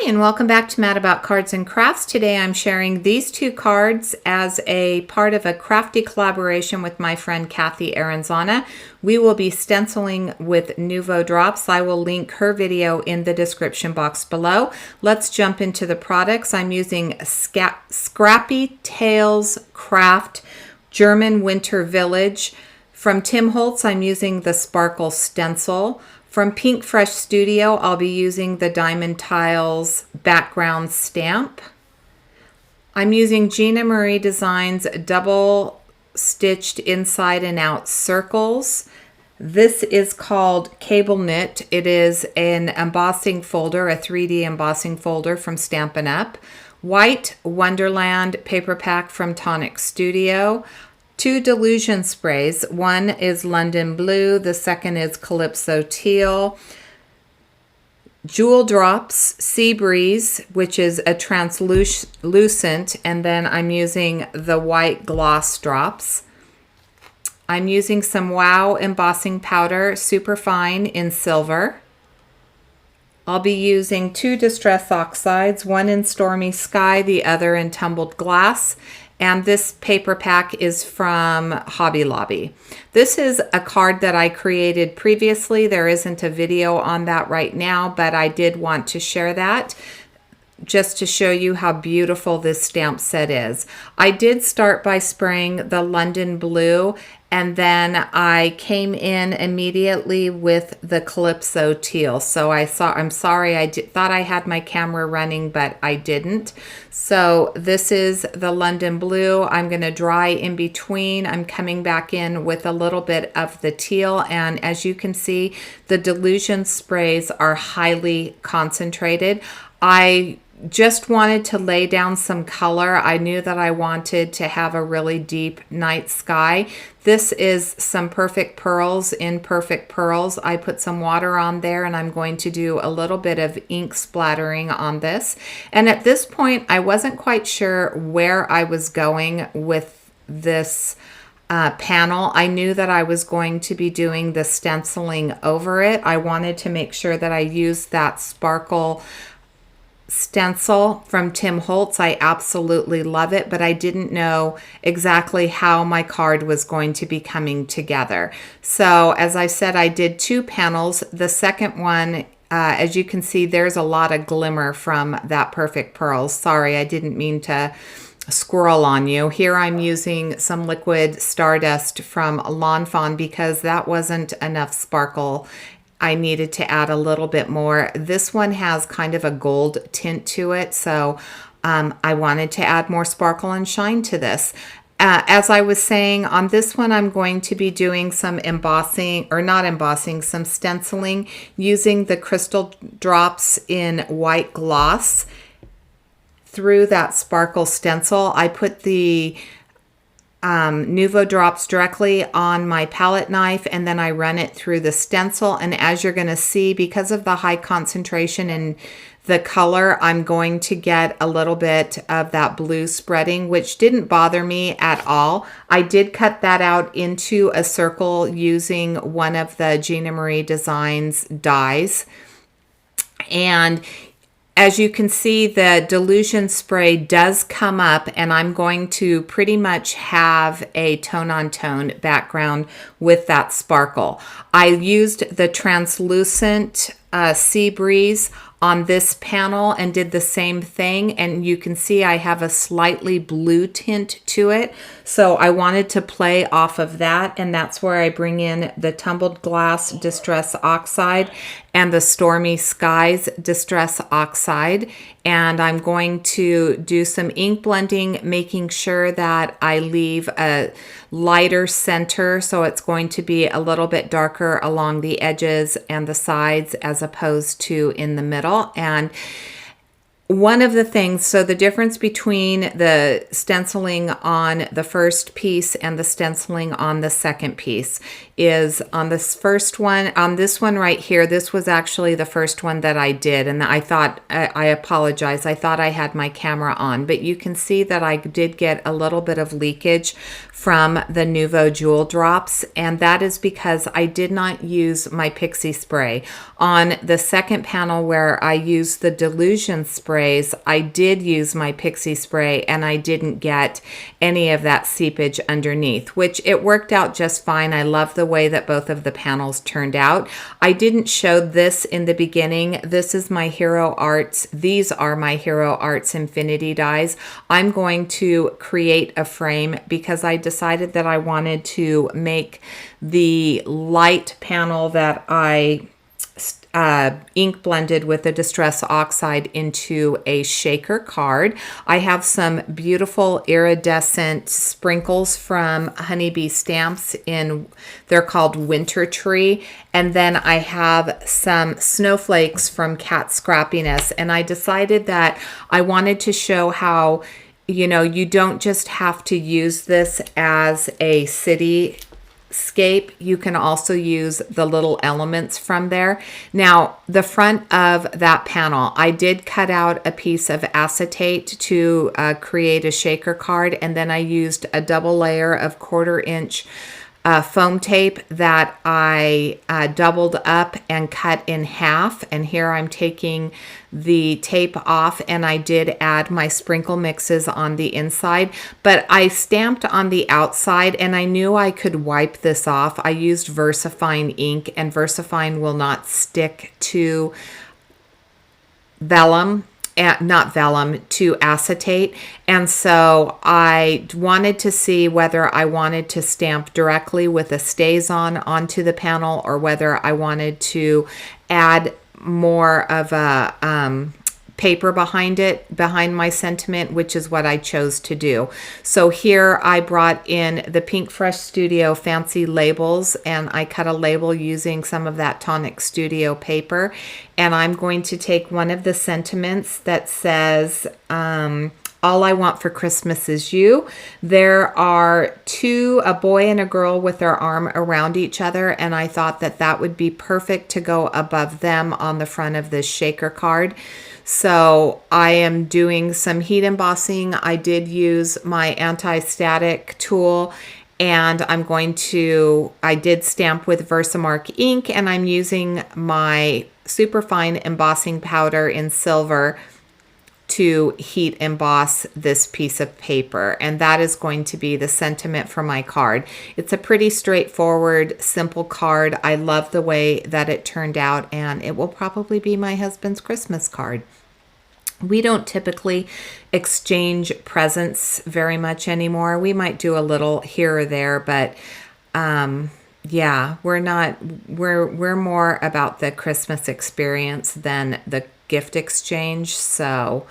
and welcome back to Mad About Cards and Crafts. Today I'm sharing these two cards as a part of a Crafty collaboration with my friend Cathy Arenzana. We will be stenciling with Nuvo Drops. I will link her video in the description box below. Let's jump into the products. I'm using Scrappy Tales Craft German Winter Village. From Tim Holtz, I'm using the Sparkle Stencil. From Pink Fresh Studio, I'll be using the Diamond Tiles background stamp. I'm using Gina Marie Designs double stitched inside and out circles. This is called Cable Knit. It is an embossing folder, a 3D embossing folder from Stampin Up. White Wonderland paper pack from Tonic Studio. Two Dylusion Sprays. One is London Blue. The second is Calypso Teal. Nuvo Drops Sea Breeze, which is a translucent. And then I'm using the white gloss drops. I'm using some Wow embossing powder, super fine in silver. I'll be using two Distress Oxides, one in Stormy Sky, the other in Tumbled Glass. And this paper pack is from Hobby Lobby. This is a card that I created previously. There isn't a video on that right now, but I did want to share that just to show you how beautiful this stamp set is. I did start by spraying the London Blue, and then I came in immediately with the Calypso Teal. So I'm sorry, I thought I had my camera running, but I didn't. So this is the London Blue. I'm gonna dry in between. I'm coming back in with a little bit of the teal, and as you can see, the Dylusion Sprays are highly concentrated. I just wanted to lay down some color. I knew that I wanted to have a really deep night sky. This is some Perfect Pearls in Perfect Pearls. I put some water on there, and I'm going to do a little bit of ink splattering on this. And at this point, I wasn't quite sure where I was going with this panel. I knew that I was going to be doing the stenciling over it. I wanted to make sure that I used that sparkle stencil from Tim Holtz. I absolutely love it, but I didn't know exactly how my card was going to be coming together. So as I said, I did two panels. The second one, as you can see, there's a lot of glimmer from that Perfect Pearls. Sorry, I didn't mean to squirrel on you. Here I'm using some liquid Stardust from Fawn because that wasn't enough sparkle. I needed to add a little bit more. This one has kind of a gold tint to it, so I wanted to add more sparkle and shine to this. As I was saying, on this one I'm going to be doing some embossing, or not embossing, some stenciling using the crystal drops in white gloss through that sparkle stencil. I put the Nuvo Drops directly on my palette knife, and then I run it through the stencil. And as you're going to see, because of the high concentration in the color, I'm going to get a little bit of that blue spreading, which didn't bother me at all. I did cut that out into a circle using one of the Gina Marie Designs dies. And as you can see, the Dylusion Spray does come up, and I'm going to pretty much have a tone-on-tone background with that sparkle. I used the translucent Sea Breeze on this panel and did the same thing, and you can see I have a slightly blue tint to it, so I wanted to play off of that, and that's where I bring in the Tumbled Glass Distress Oxide and the Stormy Skies Distress Oxide, and I'm going to do some ink blending, making sure that I leave a lighter center, so it's going to be a little bit darker along the edges and the sides as opposed to in the middle. And One of the things, so the difference between the stenciling on the first piece and the stenciling on the second piece is on this first one, on this one right here, this was actually the first one that I did. And I thought, I apologize, I thought I had my camera on, but you can see that I did get a little bit of leakage from the Nuvo Jewel Drops. And that is because I did not use my Pixie spray. On the second panel where I used the Dylusion Sprays, I did use my Pixie spray and I didn't get any of that seepage underneath, which it worked out just fine. I love the way that both of the panels turned out. I didn't show this in the beginning. This is my Hero Arts. These are my Hero Arts Infinity dies. I'm going to create a frame because I decided that I wanted to make the light panel that I ink blended with the Distress Oxide into a shaker card. I have some beautiful iridescent sprinkles from Honeybee Stamps they're called Winter Tree. And then I have some snowflakes from Cat Scrappiness. And I decided that I wanted to show how, you don't just have to use this as a cityscape. You can also use the little elements from there. Now, the front of that panel, I did cut out a piece of acetate to create a shaker card, and then I used a double layer of 1/4 inch foam tape that I doubled up and cut in half. And here I'm taking the tape off, and I did add my sprinkle mixes on the inside, but I stamped on the outside and I knew I could wipe this off. I used VersaFine ink, and VersaFine will not stick to vellum, not vellum, to acetate. And so I wanted to see whether I wanted to stamp directly with a StazOn onto the panel, or whether I wanted to add more of a paper behind my sentiment, which is what I chose to do. So here I brought in the Pink Fresh Studio Fancy Labels, and I cut a label using some of that Tonic Studio paper. And I'm going to take one of the sentiments that says, all I want for Christmas is you. There are a boy and a girl with their arm around each other, and I thought that that would be perfect to go above them on the front of this shaker card. So I am doing some heat embossing. I did use my anti-static tool, and I did stamp with Versamark ink, and I'm using my superfine embossing powder in silver to heat emboss this piece of paper. And that is going to be the sentiment for my card. It's a pretty straightforward, simple card. I love the way that it turned out, and it will probably be my husband's Christmas card. We don't typically exchange presents very much anymore. We might do a little here or there, but yeah, we're more about the Christmas experience than the gift exchange. So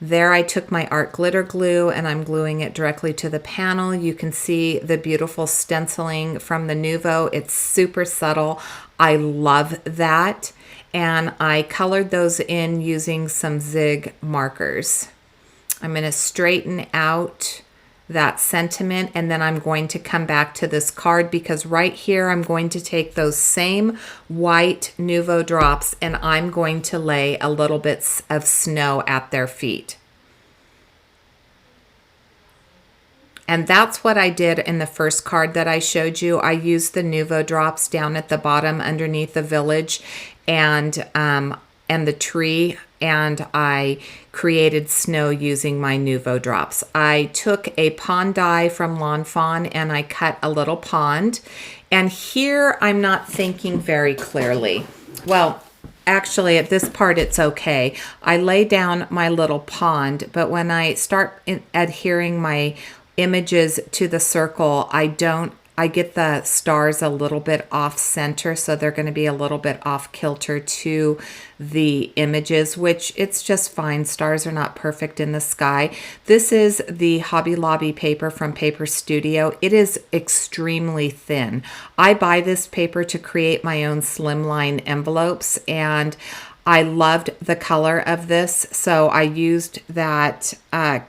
there I took my art glitter glue and I'm gluing it directly to the panel. You can see the beautiful stenciling from the Nuvo. It's super subtle. I love that. And I colored those in using some zig markers. I'm going to straighten out that sentiment, and then I'm going to come back to this card, because right here I'm going to take those same white Nuvo Drops and I'm going to lay a little bit of snow at their feet. And that's what I did in the first card that I showed you. I used the Nuvo Drops down at the bottom underneath the village and the tree, and I created snow using my Nuvo Drops. I took a pond die from Lawn Fawn and I cut a little pond. And here I'm not thinking very clearly. Well, actually at this part it's okay. I lay down my little pond, but when I start adhering my images to the circle, I get the stars a little bit off center, so they're going to be a little bit off kilter to the images, which it's just fine. Stars are not perfect in the sky. This is the Hobby Lobby paper from Paper Studio. It is extremely thin. I buy this paper to create my own slimline envelopes, and I loved the color of this, so I used that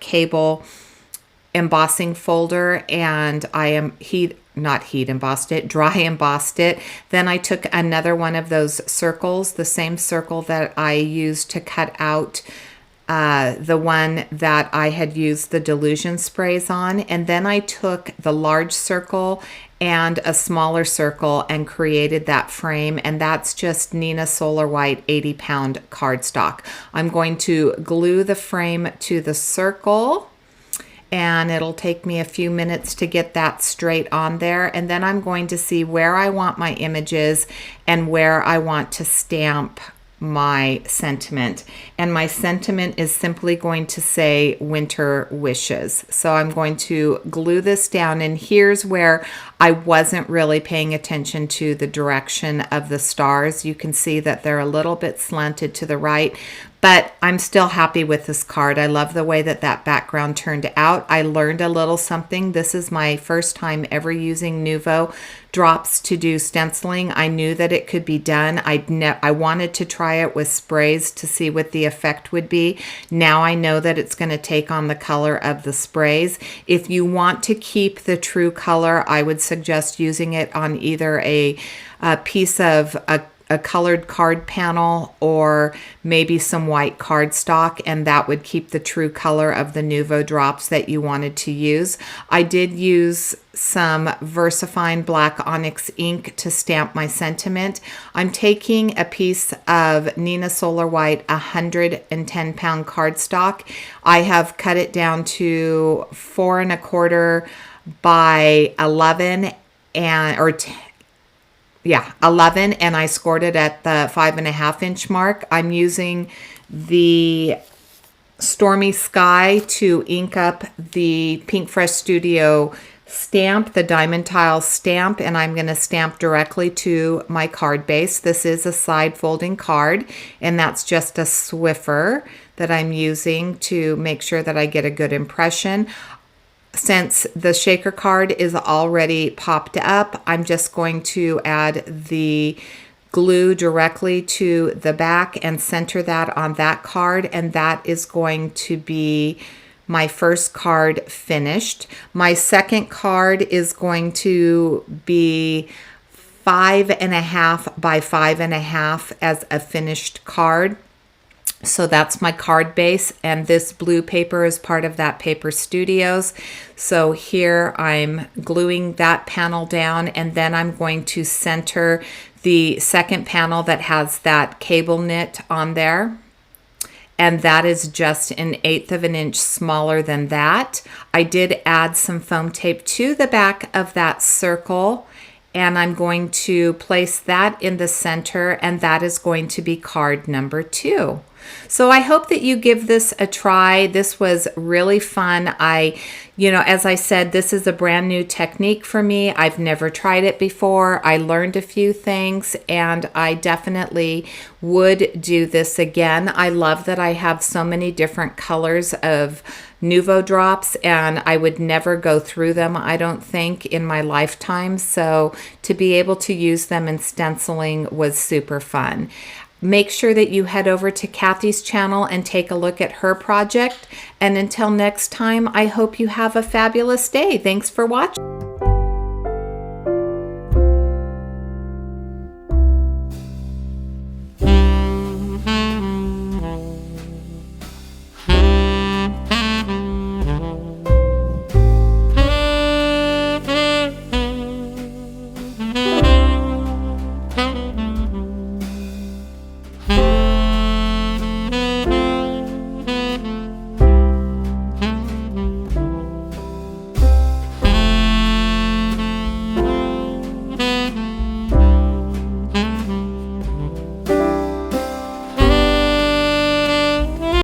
cable embossing folder, and I dry embossed it. Then I took another one of those circles, the same circle that I used to cut out the one that I had used the Dylusion Sprays on, and then I took the large circle and a smaller circle and created that frame, and that's just Neenah Solar White 80-pound cardstock. I'm going to glue the frame to the circle, and it'll take me a few minutes to get that straight on there, and then I'm going to see where I want my images and where I want to stamp my sentiment. And my sentiment is simply going to say winter wishes. So I'm going to glue this down, and here's where I wasn't really paying attention to the direction of the stars. You can see that they're a little bit slanted to the right, but I'm still happy with this card. I love the way that that background turned out. I learned a little something. This is my first time ever using Nuvo Drops to do stenciling. I knew that it could be done. I wanted to try it with sprays to see what the effect would be. Now I know that it's going to take on the color of the sprays. If you want to keep the true color, I would suggest using it on either a piece of a colored card panel or maybe some white cardstock, and that would keep the true color of the Nuvo Drops that you wanted to use. I did use some VersaFine Black Onyx ink to stamp my sentiment. I'm taking a piece of Neenah Solar White 110-pound cardstock. I have cut it down to 4 1/4 by 11 11, and I scored it at the 5.5 inch mark. I'm using the Stormy Sky to ink up the Pink Fresh Studio stamp, the diamond tile stamp, and I'm going to stamp directly to my card base. This is a side folding card, and that's just a Swiffer that I'm using to make sure that I get a good impression. Since the shaker card is already popped up, I'm just going to add the glue directly to the back and center that on that card, and that is going to be my first card finished. My second card is going to be 5.5 by 5.5 as a finished card. So that's my card base, and this blue paper is part of that Paper Studios. So here I'm gluing that panel down, and then I'm going to center the second panel that has that cable knit on there. And that is just 1/8 of an inch smaller than that. I did add some foam tape to the back of that circle, and I'm going to place that in the center, and that is going to be card number 2. So I hope that you give this a try. This was really fun. As I said, this is a brand new technique for me. I've never tried it before. I learned a few things, and I definitely would do this again. I love that I have so many different colors of Nuvo Drops, and I would never go through them, I don't think, in my lifetime. So to be able to use them in stenciling was super fun. Make sure that you head over to Cathy's channel and take a look at her project. And until next time, I hope you have a fabulous day. Thanks for watching.